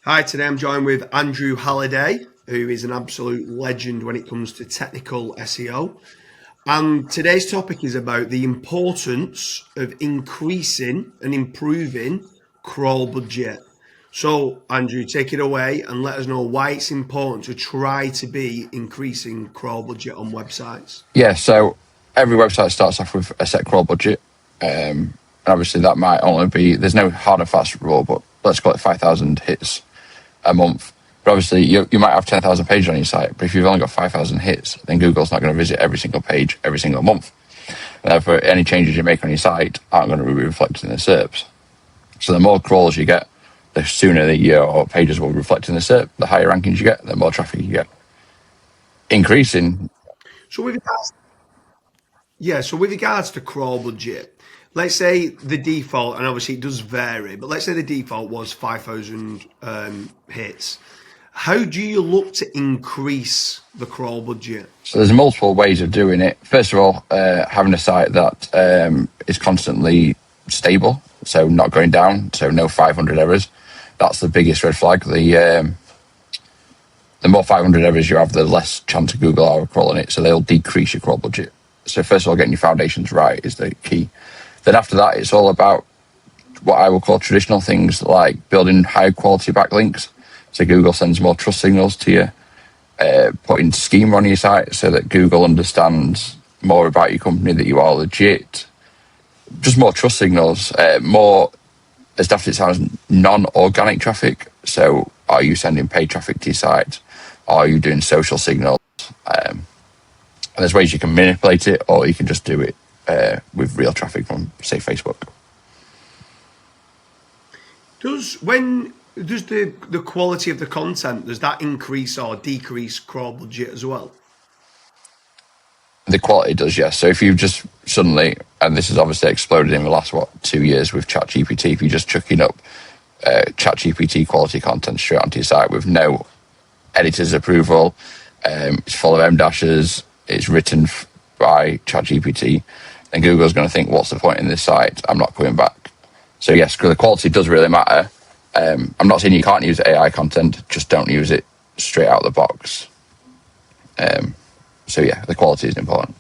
Hi, today I'm joined with Andrew Halliday, who is an absolute legend when it comes to technical SEO. And today's topic is about the importance of increasing and improving crawl budget. So, Andrew, take it away and let us know why it's important to try to be increasing crawl budget on websites. Yeah, so every website starts off with a set crawl budget. And obviously, that might only be, there's no hard and fast rule, but let's call it 5,000 hits a month. But obviously, you might have 10,000 pages on your site, but if you've only got 5,000 hits, then Google's not going to visit every single page every single month. Therefore, any changes you make on your site aren't going to be reflected in the SERPs. So the more crawls you get, the sooner that your pages will reflect in the SERP, the higher rankings you get, the more traffic you get. Increasing. So, with regards to crawl budget, let's say the default, and obviously it does vary, but let's say the default was 5,000 hits. How do you look to increase the crawl budget? So there's multiple ways of doing it. First of all, having a site that is constantly stable, so not going down, so no 500 errors. That's the biggest red flag. The more 500 errors you have, the less chance of Google are crawling it, so they'll decrease your crawl budget. So first of all, getting your foundations right is the key. Then after that, it's all about what I will call traditional things like building high quality backlinks. So Google sends more trust signals to you, putting schema on your site so that Google understands more about your company, that you are legit. Just more trust signals, more, as daft as it sounds, non-organic traffic. So are you sending paid traffic to your site? Are you doing social signals? And there's ways you can manipulate it, or you can just do it with real traffic from, say, Facebook. Does the quality of the content, does that increase or decrease crawl budget as well? The quality does, yes. So if you just suddenly, and this has obviously exploded in the last 2 years with ChatGPT, if you're just chucking up ChatGPT quality content straight onto your site with no editor's approval, it's full of M dashes, it's written by ChatGPT, then Google's going to think, what's the point in this site? I'm not coming back. So yes, the quality does really matter. I'm not saying you can't use AI content, just don't use it straight out of the box. So yeah, the quality is important.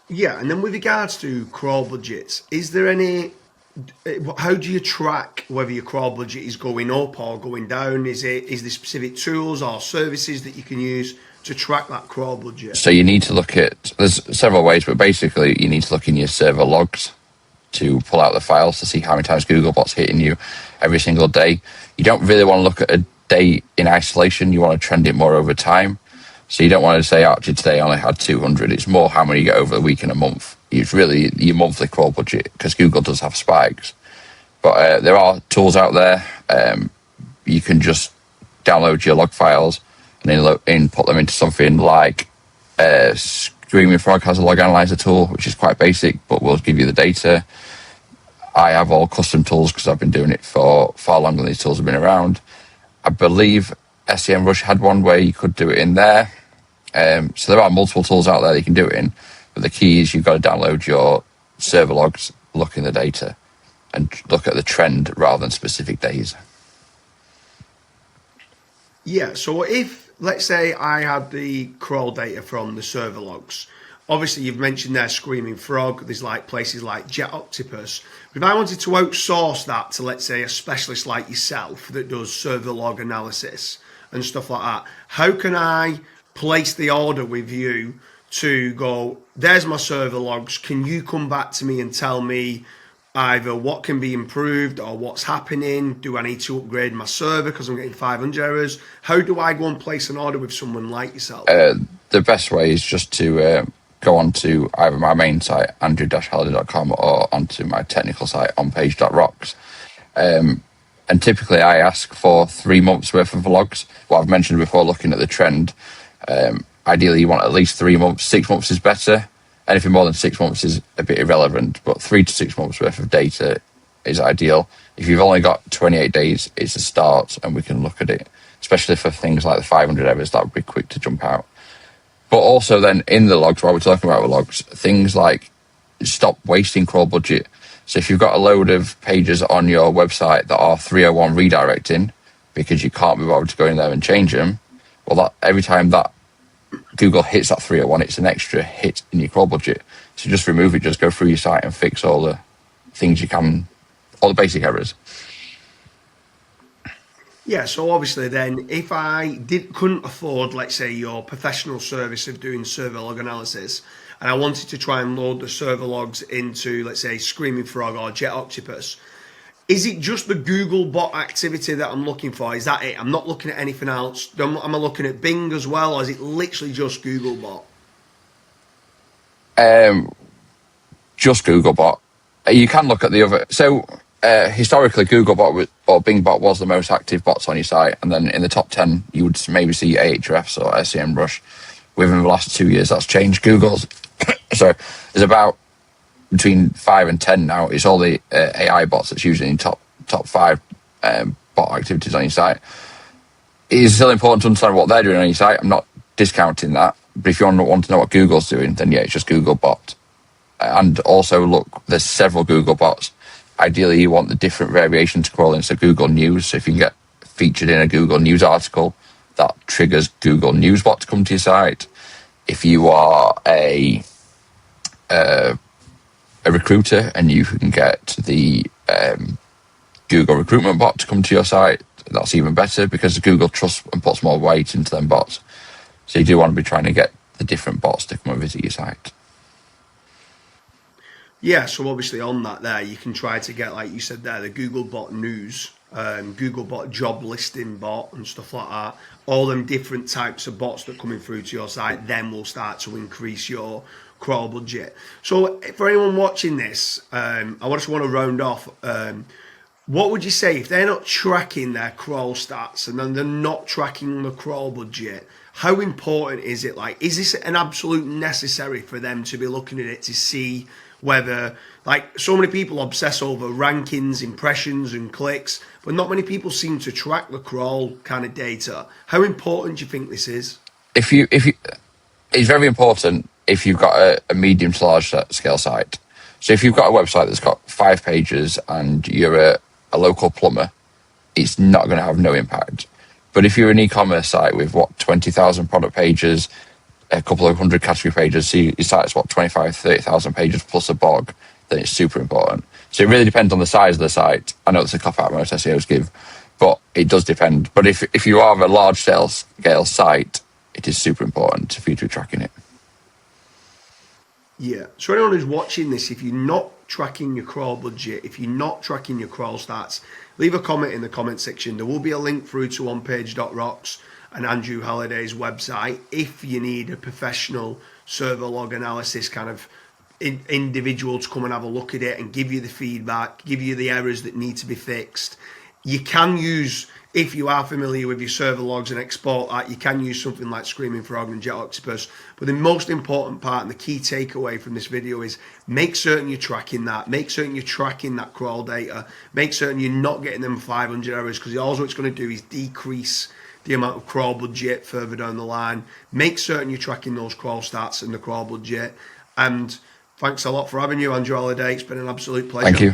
Yeah, and then with regards to crawl budgets, is there any? How do you track whether your crawl budget is going up or going down? Is there specific tools or services that you can use to track that crawl budget? So you need to look at, there's several ways, but basically you need to look in your server logs to pull out the files to see how many times Googlebot's hitting you every single day. You don't really want to look at a day in isolation. You want to trend it more over time. So you don't want to say, actually, today I only had 200. It's more how many you get over the week and a month. It's really your monthly crawl budget, because Google does have spikes. But there are tools out there. You can just download your log files and then input them into something like Screaming Frog has a log analyzer tool, which is quite basic, but will give you the data. I have all custom tools because I've been doing it for far longer than these tools have been around. I believe SEMrush had one where you could do it in there. So there are multiple tools out there that you can do it in, but the key is you've got to download your server logs, look in the data, and look at the trend rather than specific days. Yeah, so if, let's say I had the crawl data from the server logs, obviously you've mentioned there Screaming Frog, there's like places like Jet Octopus. But if I wanted to outsource that to, let's say, a specialist like yourself that does server log analysis and stuff like that, how can I place the order with you to go, there's my server logs, can you come back to me and tell me either what can be improved or what's happening? Do I need to upgrade my server because I'm getting 500 errors? How do I go and place an order with someone like yourself? The best way is just to go onto either my main site, andrew-halliday.com, or onto my technical site, onpage.rocks. And typically I ask for 3 months worth of logs. What I've mentioned before, looking at the trend, ideally you want at least 3 months. 6 months is better. Anything more than 6 months is a bit irrelevant, but 3 to 6 months worth of data is ideal. If you've only got 28 days, it's a start, and we can look at it, especially for things like the 500 errors. That would be quick to jump out. But also then in the logs, while we're talking about the logs, things like stop wasting crawl budget. So if you've got a load of pages on your website that are 301 redirecting because you can't be bothered to go in there and change them, well, that every time that Google hits that 301, it's an extra hit in your crawl budget. So just remove it, just go through your site and fix all the things you can, all the basic errors. Yeah, so obviously then if I couldn't afford, let's say, your professional service of doing server log analysis, and I wanted to try and load the server logs into, let's say, Screaming Frog or Jet Octopus, is it just the Googlebot activity that I'm looking for? Is that it? I'm not looking at anything else. Am I looking at Bing as well, or is it literally just Googlebot? Just Googlebot. You can look at the other. So historically, Googlebot or BingBot was the most active bots on your site, and then in the top 10, you would maybe see Ahrefs or SEMrush. Within the last 2 years, that's changed. Google's so there's about between 5 and 10 now. It's all the AI bots that's usually in top 5 bot activities on your site. It is still important to understand what they're doing on your site. I'm not discounting that, but if you want to know what Google's doing, then yeah, it's just Googlebot. And also, look, there's several Google bots. Ideally, you want the different variations to crawl in. So Google News, so if you can get featured in a Google News article, that triggers Google News bot to come to your site. If you are a recruiter and you can get the Google recruitment bot to come to your site, that's even better because Google trusts and puts more weight into them bots. So you do want to be trying to get the different bots to come and visit your site. Yeah, so obviously on that there, you can try to get, like you said there, the Googlebot News, Googlebot job listing bot and stuff like that. All them different types of bots that coming through to your site then will start to increase your crawl budget. So for anyone watching this, I just want to round off. What would you say if they're not tracking their crawl stats and then they're not tracking the crawl budget? How important is it? Like, is this an absolute necessary for them to be looking at it to see whether, like, so many people obsess over rankings, impressions and clicks, but not many people seem to track the crawl kind of data. How important do you think this is? If you, it's very important if you've got a medium to large scale site. So if you've got a website that's got 5 pages and you're a local plumber, it's not going to have no impact. But if you're an e-commerce site with 20,000 product pages, a couple of hundred category pages, so your site's 25, 30,000 pages plus a blog, then it's super important. So it really depends on the size of the site. I know it's a cop out most SEOs give, but it does depend. But if you are a large scale site, it is super important for you to be tracking it. Yeah. So anyone who's watching this, if you're not tracking your crawl budget, if you're not tracking your crawl stats, leave a comment in the comment section. There will be a link through to onepage.rocks and Andrew Halliday's website if you need a professional server log analysis kind of individual to come and have a look at it and give you the feedback, give you the errors that need to be fixed. You can use, if you are familiar with your server logs and export that, you can use something like Screaming Frog and Jet Octopus. But the most important part and the key takeaway from this video is make certain you're tracking that. Make certain you're tracking that crawl data. Make certain you're not getting them 500 errors, because all it's going to do is decrease the amount of crawl budget further down the line. Make certain you're tracking those crawl stats and the crawl budget. And thanks a lot for having you, Andrew Halliday. It's been an absolute pleasure. Thank you.